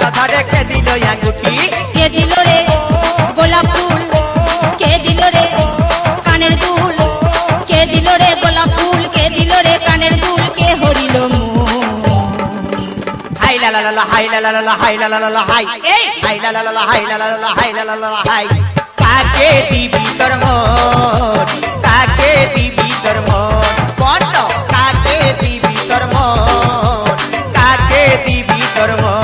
হাতটা ধরে কে দিল আঙ্গুঠি কে দিল রে গোলাপ ফুল কে দিল রে কানের দুল কে দিল রে গোলাপ ফুল কে দিল রে কানের দুল কে হরিল হাই লা লা লা হাই লা লা লা হাই লা লা লা হাই এই হাই লা লা লা হাই লা লা লা হাই লা লা লা হাই কাকে দিবি তোর মন কাকে দিবি তোর মন বল কাকে দিবি তোর মন কাকে দিবি তোর মন